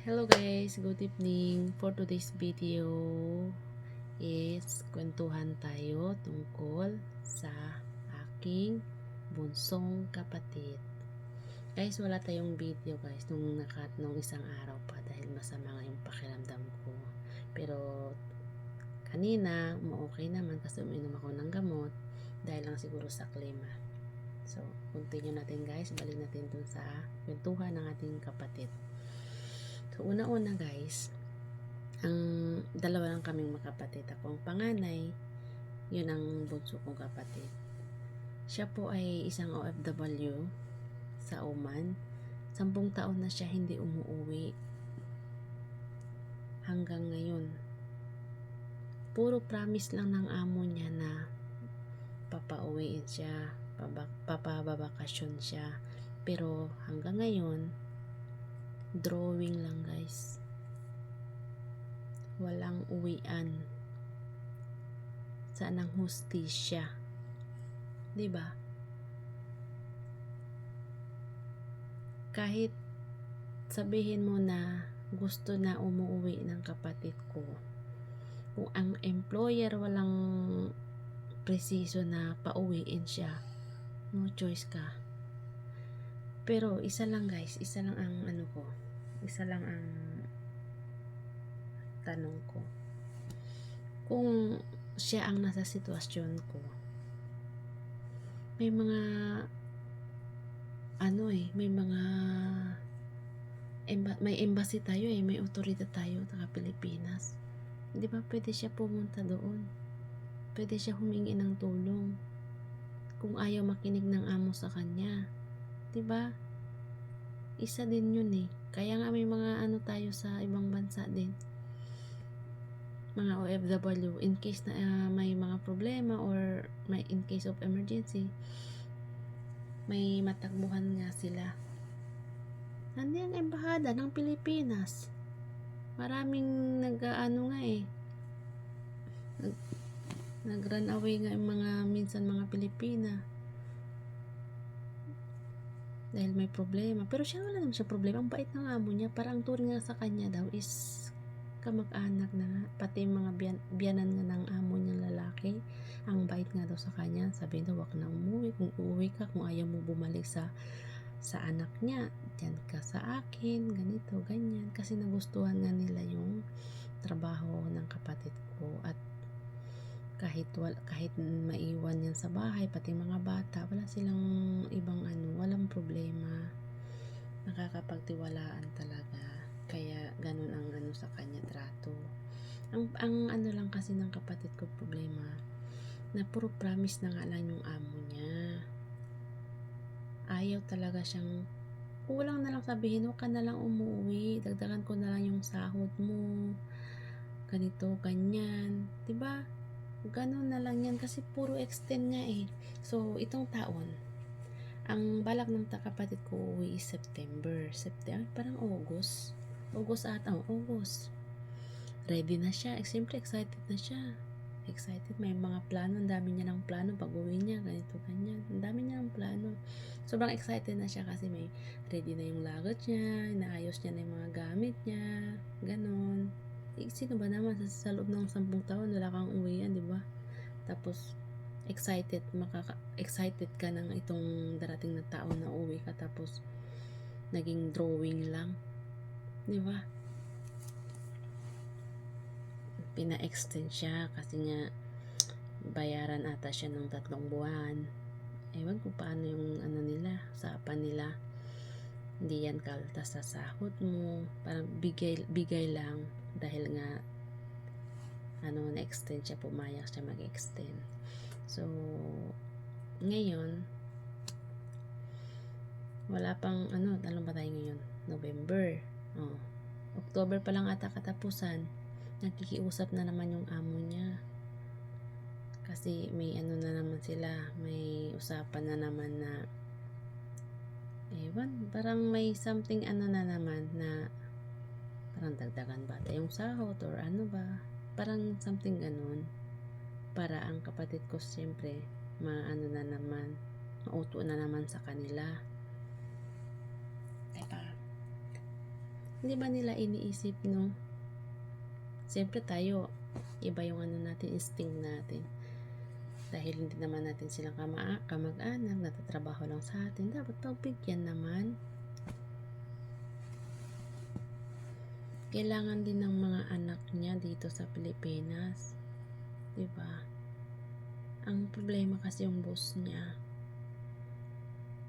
Hello guys, good evening. For today's video is kwentuhan tayo tungkol sa aking bunsong kapatid. Guys, wala tayong video guys nung isang araw pa dahil masama nga yung pakiramdam ko. Pero kanina, okay naman kasi uminom ako ng gamot dahil lang siguro sa klima. So, continue natin guys. Balik natin dun sa kwentuhan ng ating kapatid. So, una-una guys, ang dalawa lang kaming magkapatid. Ako ang panganay, yun ang bunso kong kapatid. Siya po ay isang OFW sa Oman. 10 taon na siya hindi umuwi. Hanggang ngayon. Puro promise lang ng amo niya na papauwiin siya, papababakasyon siya. Pero hanggang ngayon, drawing lang guys. Walang uwian. Saan ang hustisya? 'Di ba? Kahit sabihin mo na gusto na umuwi ng kapatid ko, kung ang employer walang presiso na pauwiin siya, no choice ka. Pero isa lang guys, isa lang ang tanong ko. Kung siya ang nasa sitwasyon ko, may mga may embassy tayo may otoridad tayo sa Pilipinas. Di ba pwede siya pumunta doon? Pwede siya humingi ng tulong kung ayaw makinig ng amo sa kanya. Di ba? Isa din yun Kaya nga may mga tayo sa ibang bansa din. Mga OFW, in case na may mga problema or in case of emergency, may matakbuhan nga sila. Nandiyan ang embahada ng Pilipinas. Maraming nag-run away nga minsan mga Pilipina dahil may problema. Pero siya wala naman siya problema. Ang bait ng amo niya. Parang turing nga sa kanya daw is kamag-anak na nga. Pati mga biyanan nga ng amo niyang lalaki. Ang bait nga daw sa kanya. Sabi daw, wag na umuwi. Kung uuwi ka, kung ayaw mo bumalik sa anak niya, diyan ka sa akin, ganito, ganyan. Kasi nagustuhan nga nila yung trabaho ng kapatid ko. At kahit maiwan yan sa bahay, pati mga bata, wala silang ibang walang problema. Nakakapagtiwalaan talaga. Kaya ganun ang sa kanya trato. Ang lang kasi ng kapatid ko problema, na puro promise na nga lang yung amo niya. Ayaw talaga siyang, kulang na lang sabihin, huwag ka na lang umuwi, dagdagan ko na lang yung sahod mo, ganito, ganyan, diba? Ganun na lang yan kasi puro extend nga So, itong taon, ang balak ng kapatid ko uwi is September, parang August August. Ready na siya, siyempre excited na siya. May mga plano, ang dami niya ng plano pag uwi niya, ganito, ganyan. Ang dami niya ng plano. Sobrang excited na siya kasi may ready na yung luggage niya, inaayos niya na yung mga gamit niya, ganon. Sino ba naman sa loob ng 10 taon wala kang uwian, di ba? Tapos excited ka ng itong darating na taon na uwi ka, tapos naging drawing lang, di ba? Pina-extend siya kasi nga bayaran ata siya ng 3 buwan. Ewan ko paano yung nila, usapan nila. Hindi yan kaltas sa sahod mo, parang bigay lang dahil nga na-extend siya, pumayag siya mag-extend. So ngayon wala pang ano ba tayo ngayon? November. October pa lang ata katapusan. Nagkikiusap na naman yung amo niya. Kasi may na naman sila, may usapan na naman na parang may something na naman na parang dagdagan ba yung sahod or ba? Parang something ganun. Para ang kapatid ko siyempre mauto na naman sa kanila. Diba? Hindi ba nila iniisip, no? Siyempre tayo, iba yung ano natin, instinct natin. Dahil hindi naman natin silang kamag-anak, natatrabaho lang sa atin, dapat pagbigyan naman. Kailangan din ng mga anak niya dito sa Pilipinas. Diba? Ang problema kasi yung boss niya.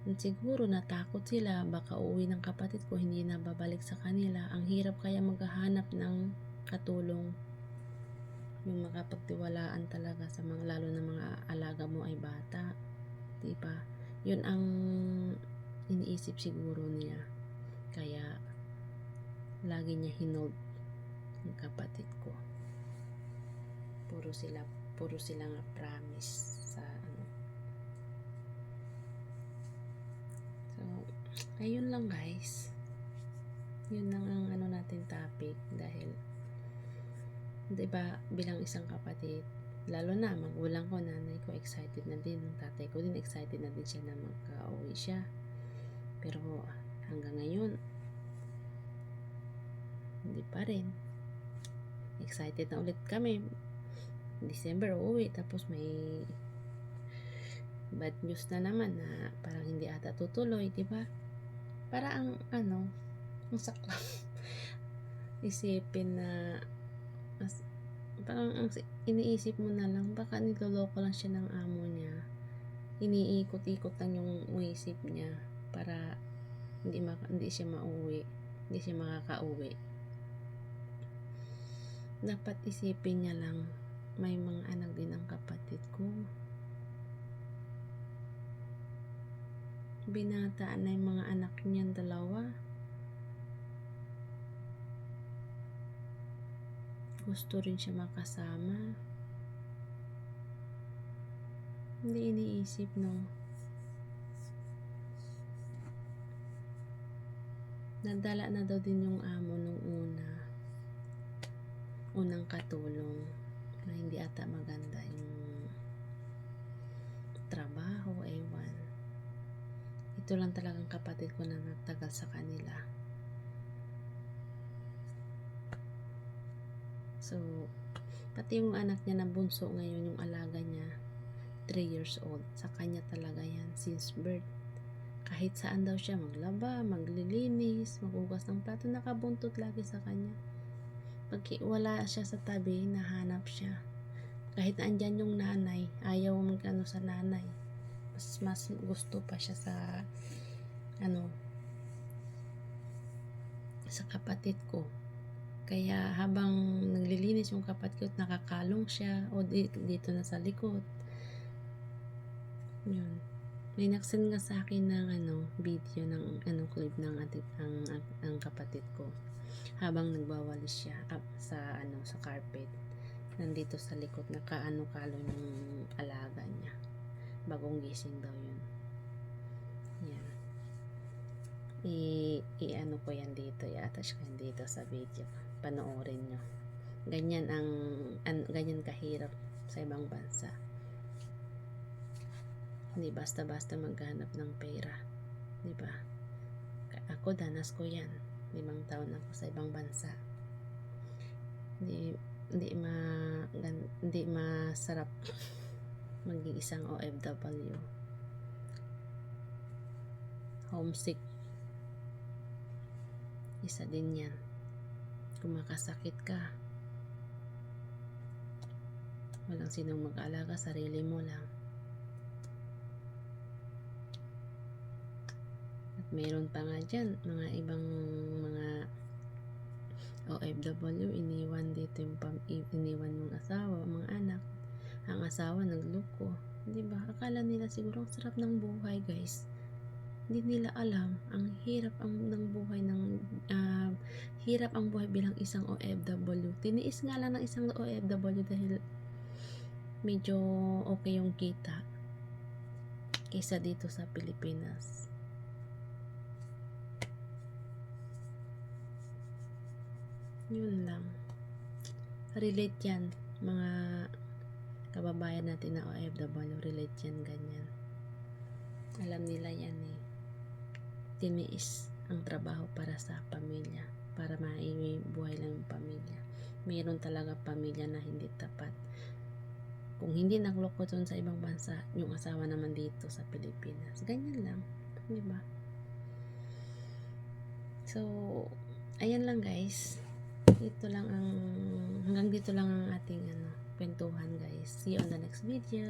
Siguro natakot sila, baka uwi ng kapatid ko, hindi na babalik sa kanila. Ang hirap kaya maghahanap ng katulong. Yung makapagtiwalaan talaga sa mga, lalo na mga alaga mo ay bata, diba? Yun ang iniisip siguro niya, kaya lagi niya hinold yung kapatid ko. Puro sila nga promise sa ano. So ayun lang guys, yun lang ang ano natin topic. Dahil diba, bilang isang kapatid, lalo na magulang ko, nanay ko, excited na din. Tatay ko din, excited na din siya na magka-uwi siya. Pero hanggang ngayon, hindi pa rin. Excited na ulit kami. December uwi, tapos may bad news na naman na parang hindi ata tutuloy, diba? Para ang ano, ang saklap. Isipin na parang ang iniisip mo na lang, baka niloloko lang siya ng amo niya. Iniikot-ikot lang yung isip niya para hindi siya mauwi, hindi siya makakauwi. Dapat isipin niya lang, may mga anak din ang kapatid ko. Binata na yung mga anak niyan dalawa. Gusto rin siya makasama. Hindi iniisip, no? Nadala na daw din yung amo nung unang katulong na hindi ata maganda yung trabaho, ewan. Ito lang talagang kapatid ko na nagtagal sa kanila. So, pati yung anak niya na bunso ngayon, yung alaga niya, 3 years old. Sa kanya talaga yan, since birth. Kahit saan daw siya maglaba, maglilinis, maghugas ng plato, nakabuntot lagi sa kanya. Pag wala siya sa tabi, nahanap siya. Kahit andyan yung nanay, ayaw magano sa nanay. Mas gusto pa siya sa sa kapatid ko. Kaya habang naglilinis yung kapatid ko, nakakalong siya o dito na sa likod. Yun. May nagsend nga sa akin ng video ng clip ng ang kapatid ko habang nagwawalis siya sa carpet. Nandito sa likod, nakaano-kalong yung alaga niya. Bagong gising daw yun. Yan. I-ano ko yan dito, i-attach ko yan dito sa video. Panoorin nyo. Ganyan kahirap sa ibang bansa. Hindi basta-basta maghanap ng pera. Diba? Ako, danas ko yan. 5 taon ako sa ibang bansa. Hindi masarap maging isang OFW. Homesick. Isa din yan. Kung makasakit ka, walang sinong mag-alaga, sarili mo lang. At mayroon pa nga dyan, mga ibang mga OFW, iniwan dito iniwan yung asawa, mga anak. Ang asawa nagloko. Diba? Akala nila siguro ang sarap ng buhay, guys. Hindi nila alam ang hirap ng buhay hirap ang buhay bilang isang OFW. Tiniis nga lang ng isang OFW dahil medyo okay yung kita kaysa dito sa Pilipinas. Yun lang. Relate yan, mga kababayan natin na OFW, relate yan, ganyan. Alam nila yan eh. Tiniis ang trabaho para sa pamilya, para maibuhay lang yung pamilya. Mayroon talaga pamilya na hindi tapat. Kung hindi nagloko dun sa ibang bansa, yung asawa naman dito sa Pilipinas. Ganyan lang, di ba? So, ayan lang guys. Hanggang dito lang ang ating kwentuhan guys. See you on the next video.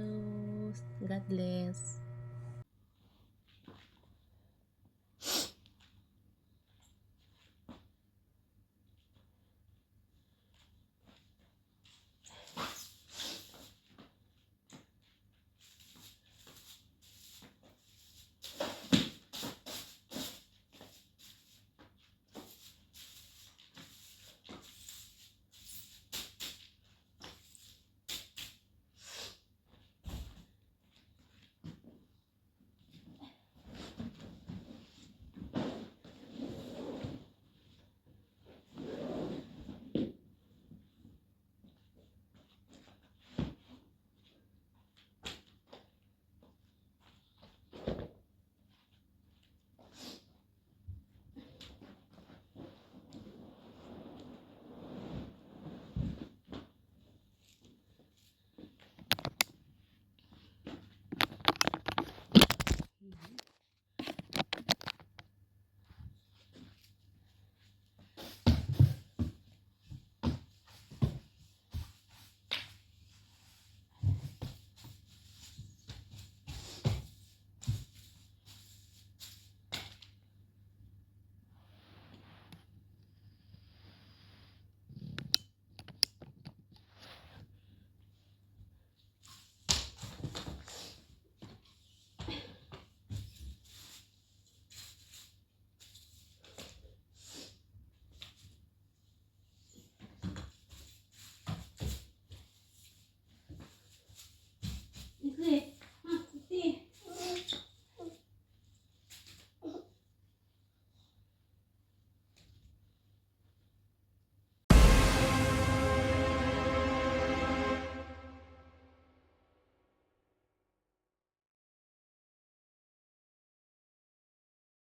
God bless.